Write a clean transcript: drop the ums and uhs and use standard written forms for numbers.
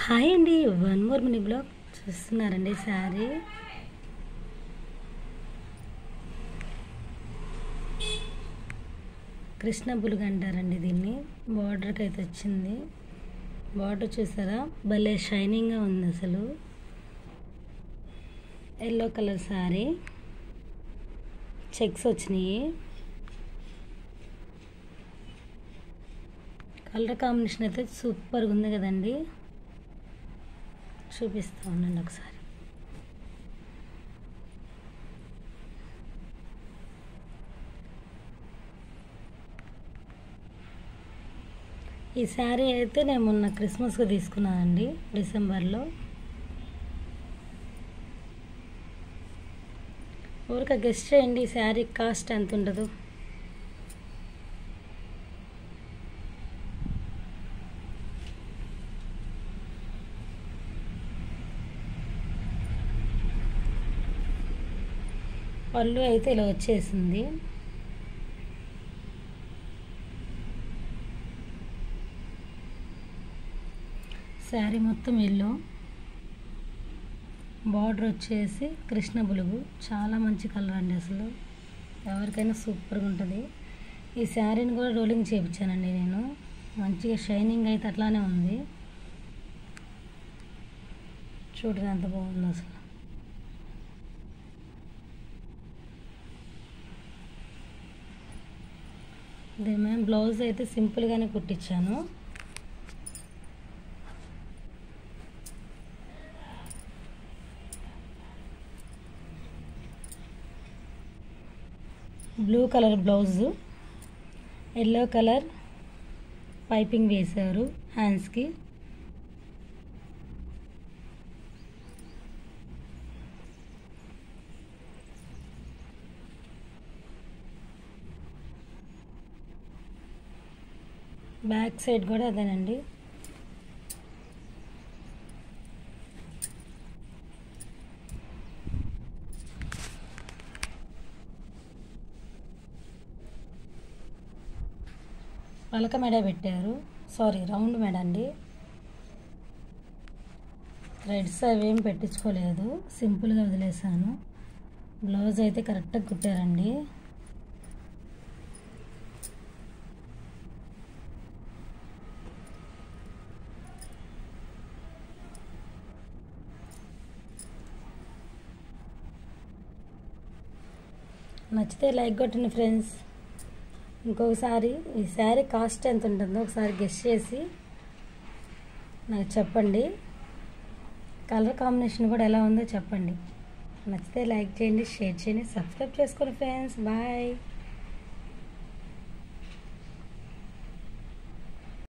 Hi అండి, one more mini blog చూస్తున్నారండి. శారీ కృష్ణ బులుగు అంటారండి దీన్ని. బార్డర్కి అయితే వచ్చింది. బార్డర్ చూసారా, భలే షైనింగ్గా ఉంది. అసలు ఎల్లో కలర్ శారీ, చెక్స్ వచ్చినాయి. కలర్ కాంబినేషన్ అయితే సూపర్గా ఉంది కదండి. చూపిస్తా ఉండండి ఒకసారి. ఈ శారీ అయితే నేను మొన్న క్రిస్మస్కి తీసుకున్నానండి, డిసెంబర్లో. ఊరిక గెస్ట్ చేయండి ఈ శారీ కాస్ట్ ఎంత ఉండదు. పళ్ళు అయితే ఇలా వచ్చేసింది. శారీ మొత్తం ఎల్లో, బార్డర్ వచ్చేసి కృష్ణ బులుగు. చాలా మంచి కలర్ అండి, అసలు ఎవరికైనా సూపర్గా ఉంటుంది. ఈ శారీని కూడా రోలింగ్ చేయించానండి నేను. మంచిగా షైనింగ్ అయితే అట్లానే ఉంది. చూడగా ఎంత బాగుందో అసలు. మేము బ్లౌజ్ అయితే సింపుల్గానే కుట్టించాను. Blue colour blouse, yellow colour piping వేశారు హ్యాండ్స్కి. బ్యాక్ సైడ్ కూడా అదేనండి. పలక మెడ పెట్టారు, సారీ రౌండ్ మెడ అండి. థ్రెడ్స్ అవేం పెట్టించుకోలేదు, సింపుల్గా వదిలేసాను. బ్లౌజ్ అయితే కరెక్ట్గా కుట్టారండి. నచ్చితే లైక్ కొట్టండి ఫ్రెండ్స్. ఇంకొకసారి ఈ శారీ కాస్ట్ ఎంత ఉంటుందో ఒకసారి గెస్ చేసి నాకు చెప్పండి. కలర్ కాంబినేషన్ కూడా ఎలా ఉందో చెప్పండి. నచ్చితే లైక్ చేయండి, షేర్ చేయండి, సబ్స్క్రైబ్ చేసుకోండి ఫ్రెండ్స్. బాయ్.